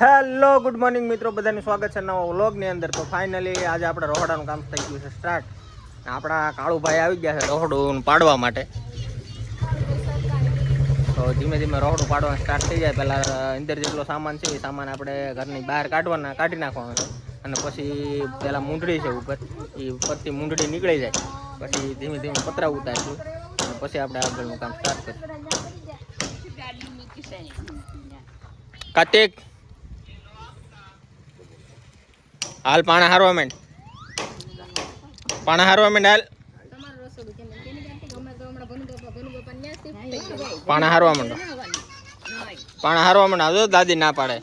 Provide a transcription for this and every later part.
Hello good morning મિત્રો, બધાનું સ્વાગત છે નવા વ્લોગની અંદર. તો ફાઇનલી આજે આપણે રોહડાનું કામ થઈ ગયું છે સ્ટાર્ટ. આપણા કાળુભાઈ આવી ગયા છે રોહડું પાડવા માટે. તો ધીમે ધીમે રોહડું પાડવાનું સ્ટાર્ટ થઈ જાય. પહેલાં અંદર જેટલો સામાન છે એ સામાન આપણે ઘરની બહાર કાઢી નાખવાનો છે. અને પછી પહેલાં મૂંઢડી છે ઉપર, એ ઉપરથી મૂંઢડી નીકળી જાય પછી ધીમે ધીમે પતરા ઉતારીશું અને પછી આપણે આગળનું કામ સ્ટાર્ટ કરીશું. કાર્તિક હાલ પાણા હારવા માંડ, હાલ પાણા હારવા માંડો, આવજો. દાદી ના પાડે,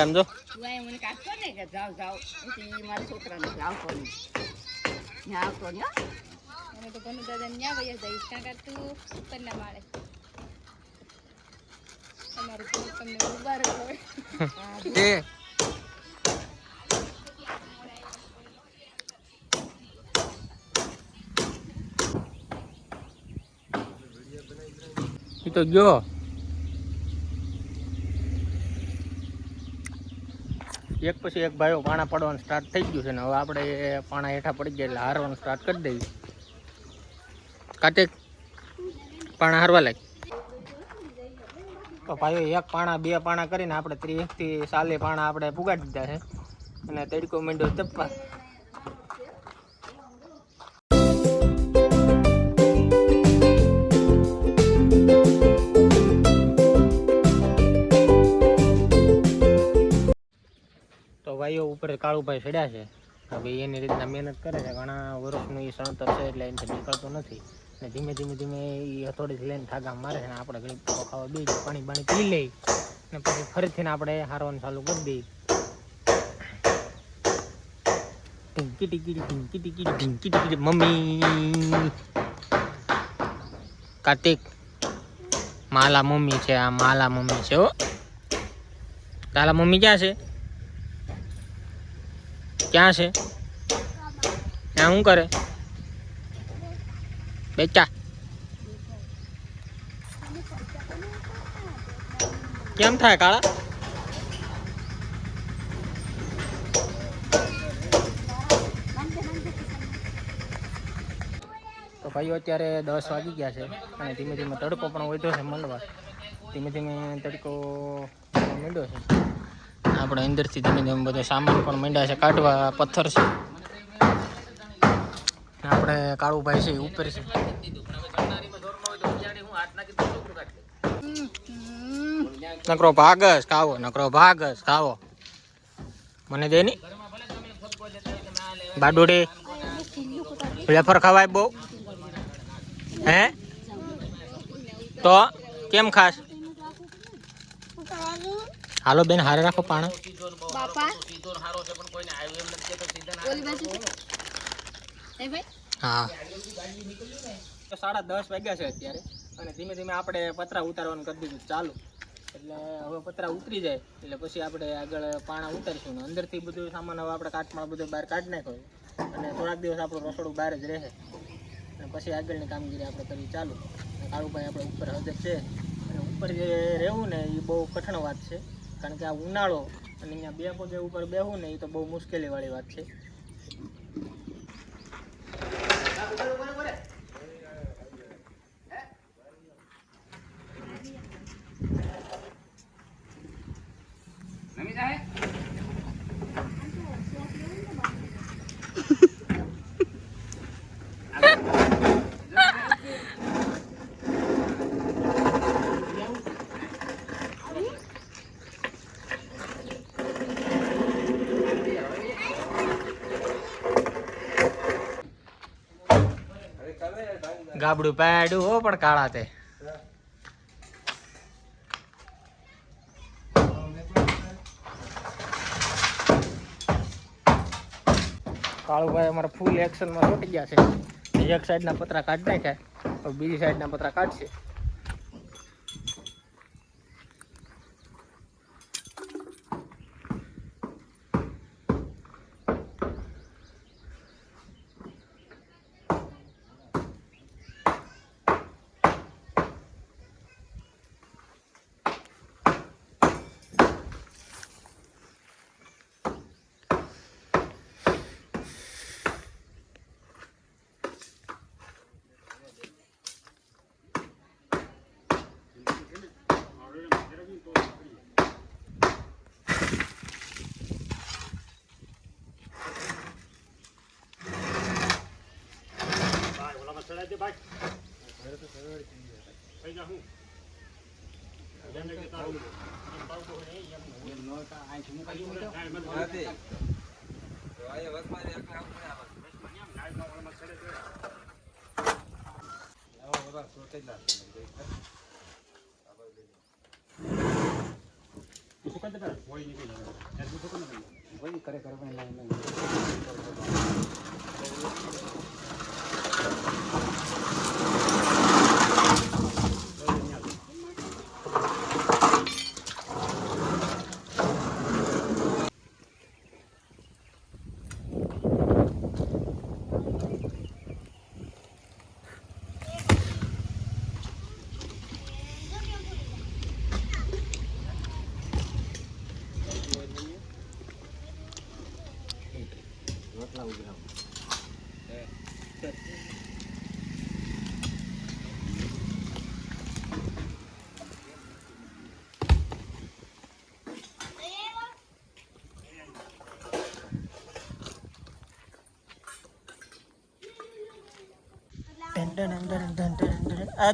એમ જો. તો ગયો એક પછી એક ભાઈઓ પાણા પાડવાનું સ્ટાર્ટ થઈ ગયું છે ને હવે આપણે પાણા હેઠા પડી ગયા એટલે હારવાનું સ્ટાર્ટ કરી દઈએ. કાર્તિક પાણા હારવા લાગ. તો ભાઈઓ એક પાણા બે પાણા કરીને આપણે 30 થી 40 પાણા આપણે પુગાડી દીધા છે અને તડકો માંડ્યો તપવા. તો ભાઈઓ ઉપર કાળુભાઈ ચડ્યા છે. હવે એની રીતના મહેનત કરે છે. ઘણા વર્ષનું એ સણતર છે એટલે એનાથી નીકળતો નથી ને ધીમે ધીમે એ હથોડીથી લઈને ઠાગા મારે છે ને આપણે ઘડી ખાવા બે પાણી પી લઈ ને પછી ફરીથી આપણે હારવાનું ચાલુ કરી દઈએ. ઢીંકી ટીકી મમ્મી કાર્તિક માલા મમ્મી છે, આ માલા મમ્મી છે. હો તાલા મમ્મી ક્યાં છે? ક્યાં છે? ત્યાં શું કરે? બેચા કેમ થાય કાળા? તો ભાઈઓ અત્યારે 10 વાગી ગયા છે અને ધીમે ધીમે તડકો પણ વધ્યો છે મળવા. ધીમે ધીમે તડકો માંડ્યો છે. આપણે અંદરથી ધીમે ધીમે બધો સામાન પણ માંડ્યા છે કાઢવા. પથ્થર છે આપણે કાળુભાઈ છે ઉપર છે. નકરો ભાગસ ખાવો મને દે ની બાડોડે વેફર ખવાય બહુ હે? તો કેમ ખાસ? હાલો બેન હારે રાખો પાણા. હા 10:30 વાગ્યા છે અત્યારે અને ધીમે ધીમે આપણે પતરા ઉતારવાનું કરી દીધું ચાલુ. એટલે હવે પતરા ઉતરી જાય એટલે પછી આપણે આગળ પાણા ઉતારીશું ને અંદરથી બધું સામાન હવે આપણે કાટમાળ બધું બહાર કાઢી નાખ્યો અને થોડાક દિવસ આપણું રસોડું બહાર જ રહે અને પછી આગળની કામગીરી આપણે કરી ચાલુ. કાળુભાઈ આપણે ઉપર હાજર છે અને ઉપર જે રહેવું ને એ બહુ કઠણ વાત છે કારણ કે આ ઉનાળો અને અહીંયા બે પગે ઉપર બેહવું ને એ તો બહુ મુશ્કેલીવાળી વાત છે. ગાબડું પાડ્યું હો પણ કાળા તે. કાળુભાઈ અમારા ફૂલ એક્શનમાં છોટી ગયા છે. એક સાઈડના પતરા કાઢી નાખ્યા, બીજી સાઈડના પતરા કાઢશે.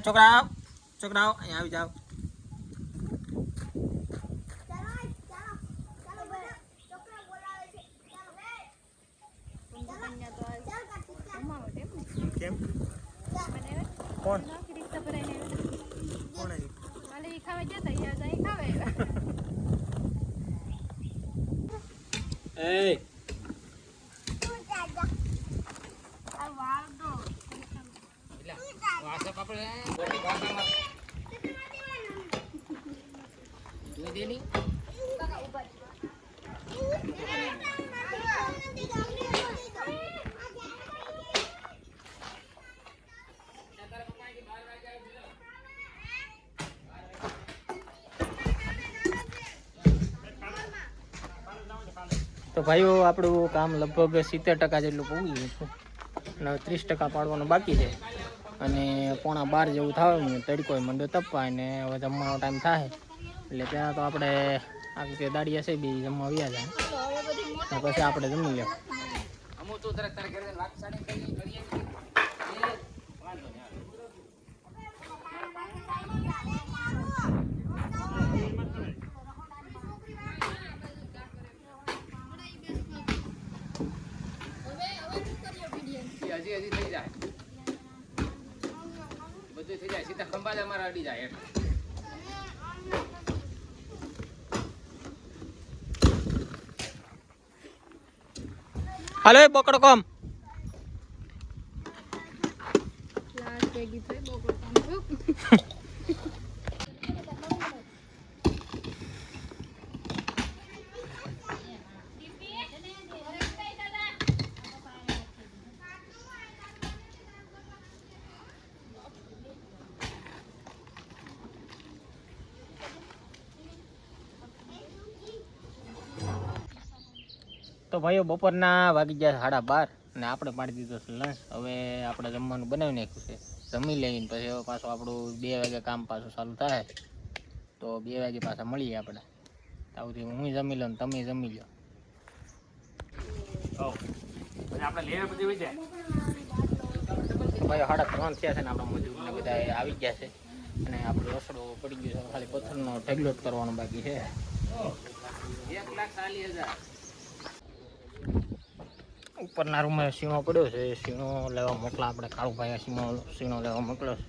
છોકરાઓ છોકરાઓ અહીંયા આવી જાઓ. કેમ કોણ કોણ એ તો ભાઈઓ આપણું કામ લગભગ 70% જેટલું પૂગી ગયું છે અને 30% પાડવાનું બાકી છે અને 11:15 જેવું થવાનું તડકો મંડો તપવા અને હવે જમવાનો ટાઈમ થાય એટલે ત્યાં તો આપણે આ રીતે દાડિયા છે બી જમવા આવ્યા જાય પછી આપણે જમી લે. હજી થઈ જાય બધું થઈ જાય સીધા ખંભા અમારા અડી જાય એટલે હાલો બકડો કોમ તો ભાઈઓ બપોરના વાગી ગયા 12:30 અને આપણે પાડી દીધો છે લંચ. હવે આપણે જમવાનું બનાવી નાખ્યું છે, જમી લઈને પછી હવે પાછું આપણું 2 વાગે કામ પાછું ચાલુ થાય તો 2 વાગે પાછા મળીએ આપણે. આવું હું જમી લઉં તમે જમી લો. આપણે લેવા બધી હોય જાય ભાઈ 3:30 થયા છે ને આપણા મજૂરને બધા આવી ગયા છે અને આપણું રસોડો પડી ગયો છે, ખાલી પથ્થરનો ઢગલો જ કરવાનો બાકી છે. 1,40,000 ઉપરના રૂમમાં સીણો પડ્યો છે, સીણો લેવા મોકલા આપણે. કાળુભાઈ સીણો લેવા મોકલ્યો છે.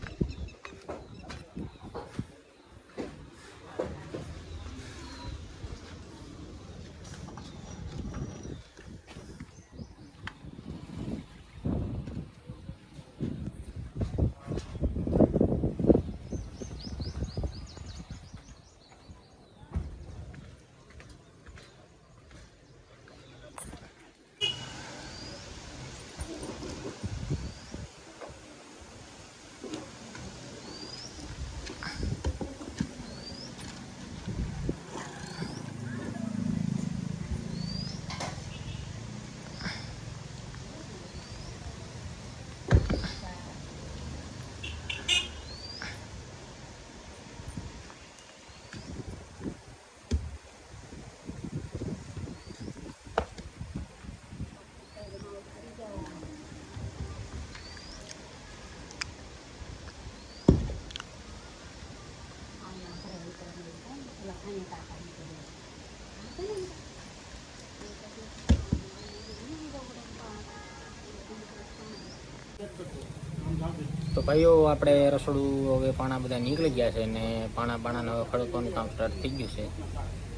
તો ભાઈઓ આપણે રસોડું હવે પાણા બધા નીકળી ગયા છે ને પાણાને હવે ખડકવાનું કામ સ્ટાર્ટ થઈ ગયું છે.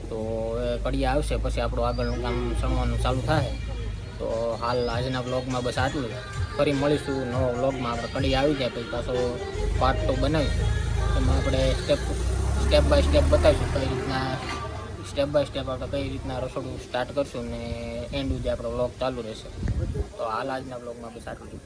તો હવે કડિયા આવશે પછી આપણું આગળનું કામ સણવાનું ચાલુ થાય. તો હાલ આજના બ્લોગમાં બસ આટલું. ફરી મળીશું નવા બ્લોગમાં. આપણે કડિયા આવી જાય પછી પાછો પાર્ટ 2 બનાવીશું. એમાં આપણે સ્ટેપ બાય સ્ટેપ બતાવીશું કઈ રીતના સ્ટેપ બાય સ્ટેપ આપણે કઈ રીતના રસોડું સ્ટાર્ટ કરશું ને એન્ડ સુધી આપણો બ્લોગ ચાલુ રહેશે. તો હાલ આજના બ્લોગમાં બસ આટલું.